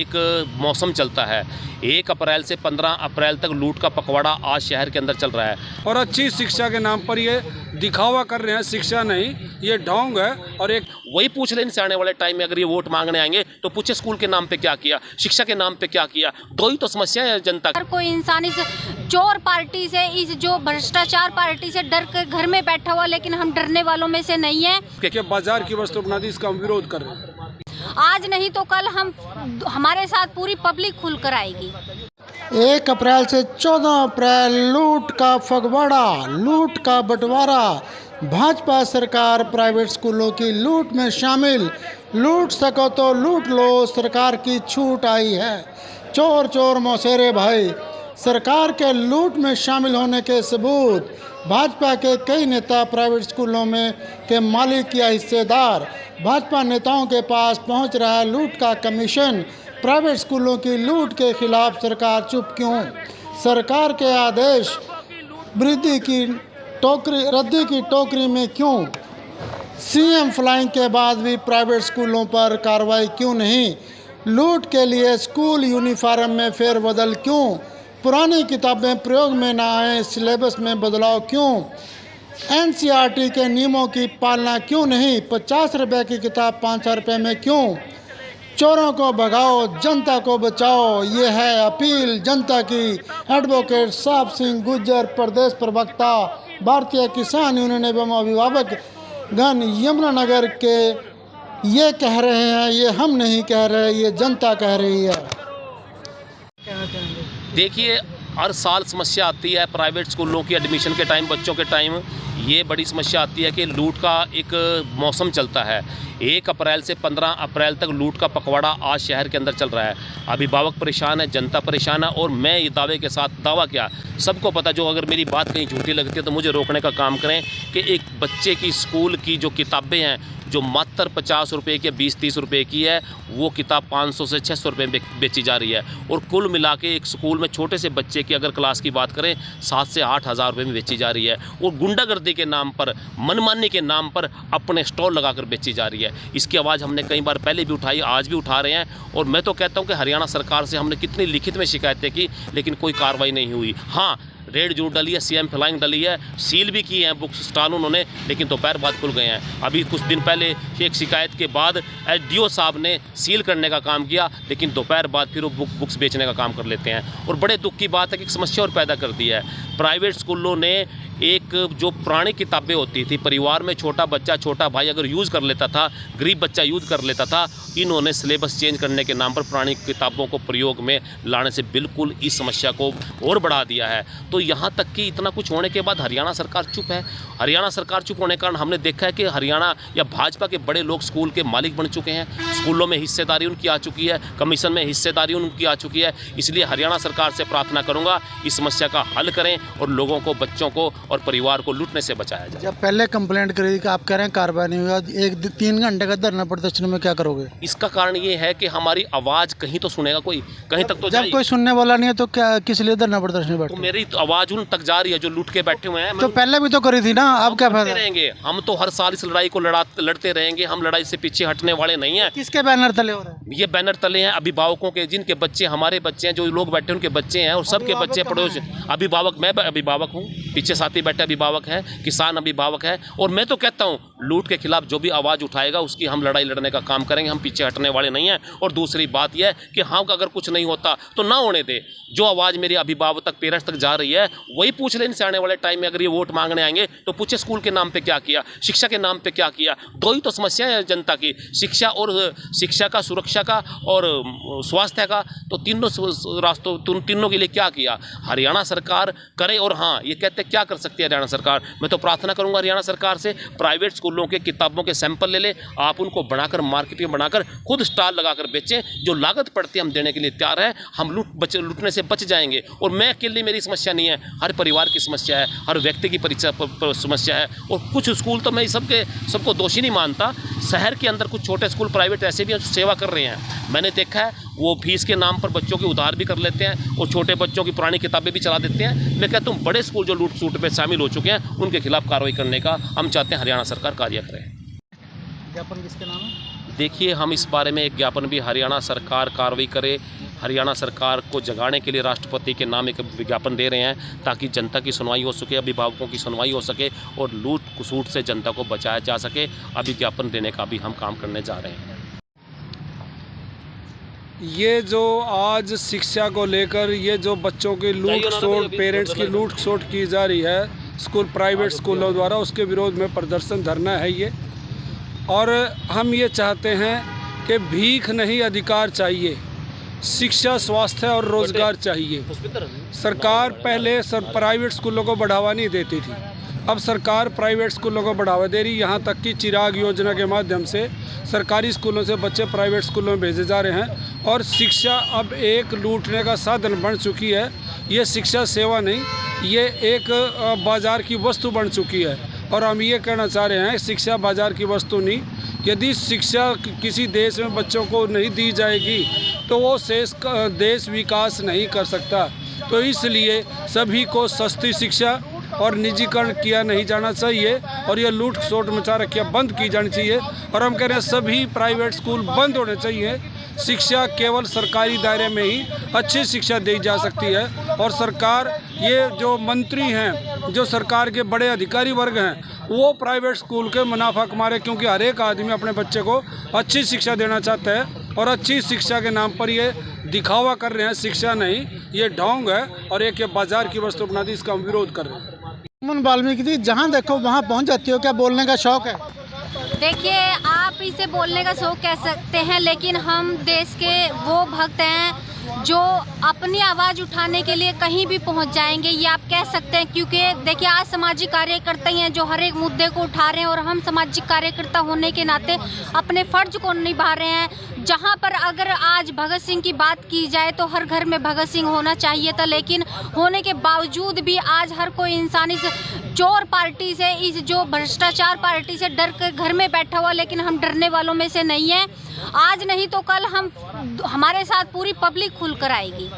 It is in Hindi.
एक मौसम चलता है। 1 अप्रैल से 15 अप्रैल तक लूट का पखवाड़ा आज शहर के अंदर चल रहा है। और अच्छी शिक्षा के नाम पर ये दिखावा कर रहे हैं, शिक्षा नहीं, ये ढोंग है। और एक वही पूछ लें इनसे आने वाले टाइम में अगर ये वोट मांगने आएंगे तो पूछे स्कूल के नाम पे क्या किया, शिक्षा के नाम पे क्या किया। दो ही तो समस्या है जनता की। हर कोई इंसान इस चोर पार्टी से, इस जो भ्रष्टाचार पार्टी से डर कर घर में बैठा हुआ, लेकिन हम डरने वालों में से नहीं है कि बाजार की वस्तु बना दी, इसका हम विरोध कर रहे हैं। आज नहीं तो कल हमारे साथ पूरी पब्लिक खुलकर आएगी। 1 अप्रैल से 14 अप्रैल लूट का फगवाड़ा, लूट का बंटवारा। भाजपा सरकार प्राइवेट स्कूलों की लूट में शामिल। लूट सको तो लूट लो, सरकार की छूट आई है। चोर चोर मौसेरे भाई, सरकार के लूट में शामिल होने के सबूत। भाजपा के कई नेता प्राइवेट स्कूलों में के मालिक या हिस्सेदार। भाजपा नेताओं के पास पहुंच रहा है लूट का कमीशन। प्राइवेट स्कूलों की लूट के खिलाफ सरकार चुप क्यों? सरकार के आदेश रद्दी की टोकरी में क्यों? सीएम फ्लाइंग के बाद भी प्राइवेट स्कूलों पर कार्रवाई क्यों नहीं? लूट के लिए स्कूल यूनिफॉर्म में फेरबदल क्यों? पुरानी किताबें प्रयोग में न आए, सिलेबस में बदलाव क्यों? एनसीईआरटी के नियमों की पालना क्यों नहीं? 50 रुपये की किताब 500 रुपये में क्यों? चोरों को भगाओ, जनता को बचाओ, ये है अपील जनता की। एडवोकेट साहब सिंह गुज्जर, प्रदेश प्रवक्ता भारतीय किसान यूनियन एवं अभिभावक गण यमुनानगर के, ये कह रहे हैं, ये हम नहीं कह रहे, ये जनता कह रही है। देखिए, हर साल समस्या आती है प्राइवेट स्कूलों की एडमिशन के टाइम, बच्चों के टाइम ये बड़ी समस्या आती है कि लूट का एक मौसम चलता है। 1 अप्रैल से 15 अप्रैल तक लूट का पखवाड़ा आज शहर के अंदर चल रहा है। अभिभावक परेशान है, जनता परेशान है। और मैं ये दावे के साथ, दावा क्या, सबको पता, जो अगर मेरी बात कहीं झूठी लगती है तो मुझे रोकने का काम करें, कि एक बच्चे की स्कूल की जो किताबें हैं, जो मात्र 50 रुपये की 20-30 रुपये की है, वो किताब 500 से 600 रुपये में बेची जा रही है। और कुल मिला के एक स्कूल में छोटे से बच्चे की अगर क्लास की बात करें, 7 से 8 हज़ार रुपये में बेची जा रही है। और गुंडागर्दी के नाम पर, मनमानी के नाम पर अपने स्टॉल लगाकर बेची जा रही है। इसकी आवाज़ हमने कई बार पहले भी उठाई, आज भी उठा रहे हैं। और मैं तो कहता हूं कि हरियाणा सरकार से हमने कितनी लिखित में शिकायतें की, लेकिन कोई कार्रवाई नहीं हुई। हाँ, रेड जरूर डली है, सीएम फ्लाइंग डली है, सील भी किए हैं बुक स्टॉल उन्होंने, लेकिन दोपहर बाद खुल गए हैं। अभी कुछ दिन पहले एक शिकायत के बाद एसडीओ साहब ने सील करने का काम किया, लेकिन दोपहर बाद फिर वो बुक्स बेचने का काम कर लेते हैं। और बड़े दुख की बात है कि एक समस्या और पैदा कर दी है। प्राइवेट स्कूलों ने एक जो पुरानी किताबें होती थी, परिवार में छोटा बच्चा, छोटा भाई अगर यूज़ कर लेता था, गरीब बच्चा यूज़ कर लेता था, इन्होंने सिलेबस चेंज करने के नाम पर पुरानी किताबों को प्रयोग में लाने से बिल्कुल इस समस्या को और बढ़ा दिया है। तो यहाँ तक कि इतना कुछ होने के बाद हरियाणा सरकार चुप है। हरियाणा सरकार चुप होने के कारण हमने देखा है कि हरियाणा या भाजपा के बड़े लोग स्कूल के मालिक बन चुके हैं। स्कूलों में हिस्सेदारी उनकी आ चुकी है, कमीशन में हिस्सेदारी उनकी आ चुकी है। इसलिए हरियाणा सरकार से प्रार्थना करूँगा, इस समस्या का हल करें और लोगों को, बच्चों को और परिवार को लूटने से बचाया जाए। जब पहले कंप्लेंट करी कि आप कह रहे हैं कार्रवाई नहीं हुआ, 1-3 घंटे का धरना प्रदर्शन में क्या करोगे? इसका कारण ये है कि हमारी आवाज़ कहीं तो सुनेगा कोई, कहीं तक तो जब कोई सुनने वाला नहीं है तो क्या, किस लिए धरना प्रदर्शन में बैठे? तो मेरी आवाज़ उन तक जा रही है जो लूट के बैठे हुए हैं। तो पहले भी तो करी थी ना, अब क्या फायदा? रहेंगे हम तो हर साल इस लड़ाई को लड़ते रहेंगे। हम लड़ाई से पीछे हटने वाले नहीं हैं। किसके बैनर तले हो रहे हैं? ये बैनर तले हैं अभिभावकों के, जिनके बच्चे हमारे बच्चे हैं, जो लोग बैठे उनके बच्चे हैं, और सबके बच्चे पड़ोस। अभिभावक, मैं अभिभावक हूँ, पीछे साथी बैठे अभिभावक है, किसान अभिभावक है। और मैं तो कहता हूँ, लूट के खिलाफ जो भी आवाज़ उठाएगा उसकी हम लड़ाई लड़ने का काम करेंगे। हम पीछे हटने वाले नहीं हैं। और दूसरी बात यह कि हाँ, अगर कुछ नहीं होता तो ना होने दे। जो आवाज़ मेरे अभिभावक तक, पेरेंट्स तक जा रही है, वही पूछ लें इनसे आने वाले टाइम में अगर ये वोट मांगने आएंगे तो पूछे स्कूल के नाम पे क्या किया, शिक्षा के नाम पे क्या किया। दो ही तो समस्या है जनता की, शिक्षा का, सुरक्षा का और स्वास्थ्य का। तो तीनों रास्तों, तीनों के लिए क्या किया हरियाणा सरकार करे। और हाँ, ये कहते क्या कर सकती है हरियाणा सरकार। मैं तो प्रार्थना करूंगा हरियाणा सरकार से, प्राइवेट स्कूलों के किताबों के सैंपल ले ले, आप उनको बनाकर, मार्केट में बनाकर खुद स्टॉल लगाकर बेचें। जो लागत पड़ती है हम देने के लिए तैयार है। हम लूटने से बच जाएंगे। और मैं अकेले, मेरी समस्या नहीं है, हर परिवार की समस्या है, हर व्यक्ति की समस्या है। और कुछ स्कूल तो मैं सबको दोषी नहीं मानता। शहर के अंदर कुछ छोटे स्कूल प्राइवेट ऐसे भी सेवा कर रहे हैं, मैंने देखा है। वो फीस के नाम पर बच्चों के उधार भी कर लेते हैं और छोटे बच्चों की पुरानी किताबें भी चला देते हैं। मैं कहता हूँ, बड़े स्कूल जो लूट सूट पे शामिल हो चुके हैं, उनके खिलाफ कार्रवाई करने का हम चाहते हैं हरियाणा सरकार कार्य करे। ज्ञापन किसके नाम है? देखिए, हम इस बारे में एक ज्ञापन भी हरियाणा सरकार कार्रवाई करे, हरियाणा सरकार को जगाने के लिए राष्ट्रपति के नाम एक विज्ञापन दे रहे हैं ताकि जनता की सुनवाई हो सके, अभिभावकों की सुनवाई हो सके और लूट खसूट से जनता को बचाया जा सके। अभी ज्ञापन देने का भी हम काम करने जा रहे हैं। ये जो आज शिक्षा को लेकर ये जो बच्चों की लूट खसोट, पेरेंट्स की लूट खसोट की जा रही है प्राइवेट स्कूलों द्वारा, उसके विरोध में प्रदर्शन धरना है ये। और हम ये चाहते हैं कि भीख नहीं, अधिकार चाहिए, शिक्षा, स्वास्थ्य और रोज़गार चाहिए। सरकार पहले प्राइवेट स्कूलों को बढ़ावा नहीं देती थी, अब सरकार प्राइवेट स्कूलों को बढ़ावा दे रही। यहाँ तक कि चिराग योजना के माध्यम से सरकारी स्कूलों से बच्चे प्राइवेट स्कूलों में भेजे जा रहे हैं और शिक्षा अब एक लूटने का साधन बन चुकी है। ये शिक्षा सेवा नहीं, ये एक बाज़ार की वस्तु बन चुकी है। और हम ये कहना चाह रहे हैं, शिक्षा बाज़ार की वस्तु नहीं। यदि शिक्षा किसी देश में बच्चों को नहीं दी जाएगी तो वो देश विकास नहीं कर सकता। तो इसलिए सभी को सस्ती शिक्षा और निजीकरण किया नहीं जाना चाहिए और ये लूट खसोट मचा रखिया बंद की जानी चाहिए। और हम कह रहे हैं सभी प्राइवेट स्कूल बंद होने चाहिए। शिक्षा केवल सरकारी दायरे में ही अच्छी शिक्षा दी जा सकती है। और सरकार, ये जो मंत्री हैं, जो सरकार के बड़े अधिकारी वर्ग हैं, वो प्राइवेट स्कूल के मुनाफा कमा रहे, क्योंकि हर एक आदमी अपने बच्चे को अच्छी शिक्षा देना चाहता है। और अच्छी शिक्षा के नाम पर ये दिखावा कर रहे हैं। शिक्षा नहीं, ये ढोंग है और एक ये बाजार की वस्तु बना दी, इसका हम विरोध कर रहे हैं। वाल्मीकि जी, जहाँ देखो वहाँ पहुँच जाती हो, क्या बोलने का शौक है? देखिए, आप इसे बोलने का शौक कह सकते हैं, लेकिन हम देश के वो भक्त हैं जो अपनी आवाज़ उठाने के लिए कहीं भी पहुंच जाएंगे, ये आप कह सकते हैं। क्योंकि देखिए, आज सामाजिक कार्यकर्ता ही हैं जो हर एक मुद्दे को उठा रहे हैं और हम सामाजिक कार्यकर्ता होने के नाते अपने फ़र्ज को निभा रहे हैं। जहां पर अगर आज भगत सिंह की बात की जाए तो हर घर में भगत सिंह होना चाहिए था, लेकिन होने के बावजूद भी आज हर कोई इंसान इस चोर पार्टी से, इस जो भ्रष्टाचार पार्टी से डर कर घर में बैठा हुआ। लेकिन हम डरने वालों में से नहीं हैं। आज नहीं तो कल हमारे साथ पूरी पब्लिक खुलकर आएगी।